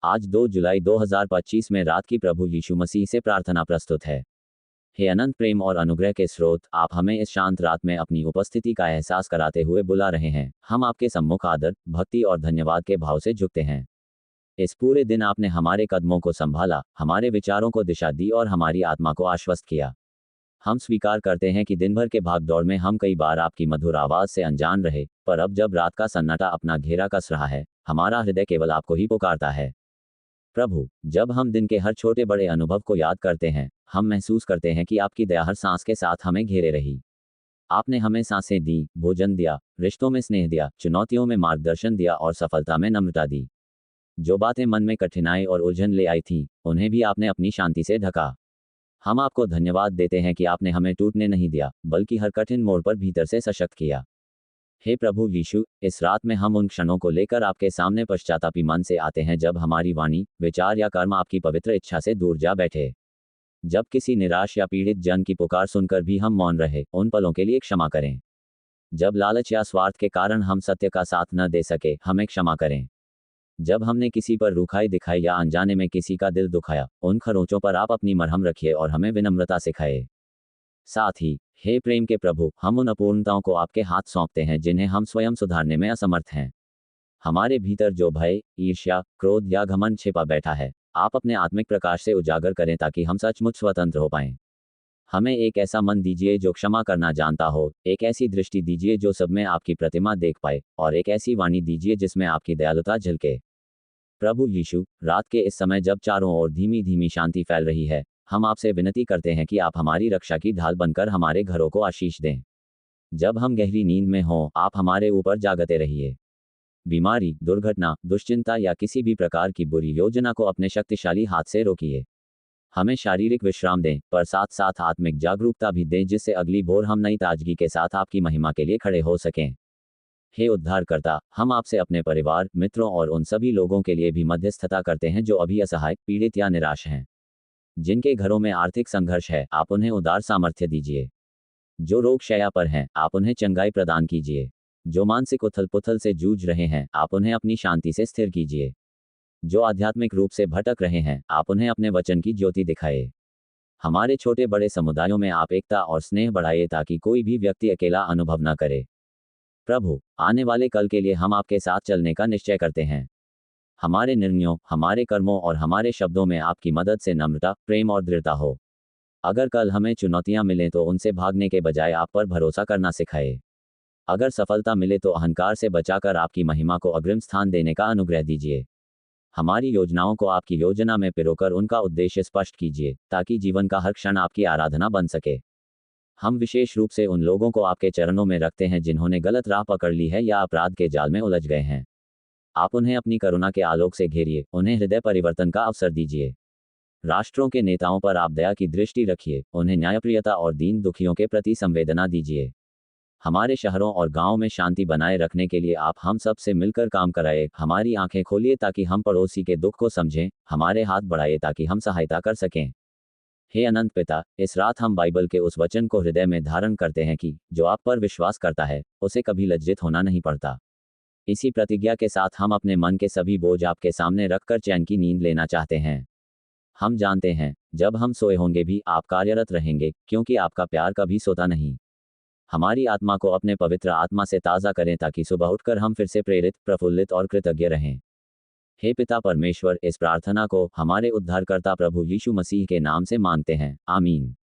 आज 2 जुलाई 2025 में रात की प्रभु यीशु मसीह से प्रार्थना प्रस्तुत है। हे अनंत प्रेम और अनुग्रह के स्रोत, आप हमें इस शांत रात में अपनी उपस्थिति का एहसास कराते हुए बुला रहे हैं। हम आपके सम्मुख आदर, भक्ति और धन्यवाद के भाव से झुकते हैं। इस पूरे दिन आपने हमारे कदमों को संभाला, हमारे विचारों को दिशा दी और हमारी आत्मा को आश्वस्त किया। हम स्वीकार करते हैं कि दिन भर के भाग दौड़ में हम कई बार आपकी मधुर आवाज से अनजान रहे, पर अब जब रात का सन्नाटा अपना घेरा कस रहा है, हमारा हृदय केवल आपको ही पुकारता है। प्रभु, जब हम दिन के हर छोटे बड़े अनुभव को याद करते हैं, हम महसूस करते हैं कि आपकी दया हर सांस के साथ हमें घेरे रही। आपने हमें सांसें दी, भोजन दिया, रिश्तों में स्नेह दिया, चुनौतियों में मार्गदर्शन दिया और सफलता में नम्रता दी। जो बातें मन में कठिनाई और उलझन ले आई थीं, उन्हें भी आपने अपनी शांति से ढका। हम आपको धन्यवाद देते हैं कि आपने हमें टूटने नहीं दिया, बल्कि हर कठिन मोड़ पर भीतर से सशक्त किया। हे प्रभु यीशु, इस रात में हम उन क्षणों को लेकर आपके सामने पश्चातापी मन से आते हैं जब हमारी वाणी, विचार या कर्म आपकी पवित्र इच्छा से दूर जा बैठे। जब किसी निराश या पीड़ित जन की पुकार सुनकर भी हम मौन रहे, उन पलों के लिए क्षमा करें। जब लालच या स्वार्थ के कारण हम सत्य का साथ न दे सके, हमें क्षमा करें। जब हमने किसी पर रूखाई दिखाई या अनजाने में किसी का दिल दुखाया, उन खरोंचों पर आप अपनी मरहम रखिए और हमें विनम्रता सिखाए। साथ ही, हे प्रेम के प्रभु, हम उन अपूर्णताओं को आपके हाथ सौंपते हैं जिन्हें हम स्वयं सुधारने में असमर्थ हैं। हमारे भीतर जो भय, ईर्ष्या, क्रोध या घमंड छिपा बैठा है, आप अपने आत्मिक प्रकाश से उजागर करें ताकि हम सचमुच स्वतंत्र हो पाएं। हमें एक ऐसा मन दीजिए जो क्षमा करना जानता हो, एक ऐसी दृष्टि दीजिए जो सब में आपकी प्रतिमा देख पाए, और एक ऐसी वाणी दीजिए जिसमें आपकी दयालुता झलके। प्रभु यीशु, रात के इस समय जब चारों ओर धीमी धीमी शांति फैल रही है, हम आपसे विनती करते हैं कि आप हमारी रक्षा की ढाल बनकर हमारे घरों को आशीष दें। जब हम गहरी नींद में हों, आप हमारे ऊपर जागते रहिए। बीमारी, दुर्घटना, दुश्चिंता या किसी भी प्रकार की बुरी योजना को अपने शक्तिशाली हाथ से रोकिए। हमें शारीरिक विश्राम दें, पर साथ साथ आत्मिक जागरूकता भी दें जिससे अगली भोर हम नई ताजगी के साथ आपकी महिमा के लिए खड़े हो सकें। हे उद्धारकर्ता, हम आपसे अपने परिवार, मित्रों और उन सभी लोगों के लिए भी मध्यस्थता करते हैं जो अभी असहाय, पीड़ित या निराश हैं। जिनके घरों में आर्थिक संघर्ष है, आप उन्हें उदार सामर्थ्य दीजिए। जो रोग शैया पर हैं, आप उन्हें चंगाई प्रदान कीजिए। जो मानसिक उथल पुथल से जूझ रहे हैं, आप उन्हें अपनी शांति से स्थिर कीजिए। जो आध्यात्मिक रूप से भटक रहे हैं, आप उन्हें अपने वचन की ज्योति दिखाए। हमारे छोटे बड़े समुदायों में आप एकता और स्नेह बढ़ाइए ताकि कोई भी व्यक्ति अकेला अनुभव न करे। प्रभु, आने वाले कल के लिए हम आपके साथ चलने का निश्चय करते हैं। हमारे निर्णयों, हमारे कर्मों और हमारे शब्दों में आपकी मदद से नम्रता, प्रेम और दृढ़ता हो। अगर कल हमें चुनौतियां मिलें तो उनसे भागने के बजाय आप पर भरोसा करना सिखाए। अगर सफलता मिले तो अहंकार से बचाकर आपकी महिमा को अग्रिम स्थान देने का अनुग्रह दीजिए। हमारी योजनाओं को आपकी योजना में पिरोकर उनका उद्देश्य स्पष्ट कीजिए, ताकि जीवन का हर क्षण आपकी आराधना बन सके। हम विशेष रूप से उन लोगों को आपके चरणों में रखते हैं जिन्होंने गलत राह पकड़ ली है या अपराध के जाल में उलझ गए हैं। आप उन्हें अपनी करुणा के आलोक से घेरिए, उन्हें हृदय परिवर्तन का अवसर दीजिए। राष्ट्रों के नेताओं पर आप दया की दृष्टि रखिए, उन्हें न्यायप्रियता और दीन दुखियों के प्रति संवेदना दीजिए। हमारे शहरों और गांवों में शांति बनाए रखने के लिए आप हम सब से मिलकर काम कराए। हमारी आंखें खोलिए ताकि हम पड़ोसी के दुख को समझें, हमारे हाथ बढ़ाइए ताकि हम सहायता कर सकें। हे अनंत पिता, इस रात हम बाइबल के उस वचन को हृदय में धारण करते हैं कि जो आप पर विश्वास करता है, उसे कभी लज्जित होना नहीं पड़ता। इसी प्रतिज्ञा के साथ हम अपने मन के सभी बोझ आपके सामने रखकर चैन की नींद लेना चाहते हैं। हम जानते हैं, जब हम सोए होंगे भी आप कार्यरत रहेंगे, क्योंकि आपका प्यार कभी सोता नहीं। हमारी आत्मा को अपने पवित्र आत्मा से ताज़ा करें ताकि सुबह उठकर हम फिर से प्रेरित, प्रफुल्लित और कृतज्ञ रहें। हे पिता परमेश्वर, इस प्रार्थना को हमारे उद्धारकर्ता प्रभु यीशु मसीह के नाम से मांगते हैं। आमीन।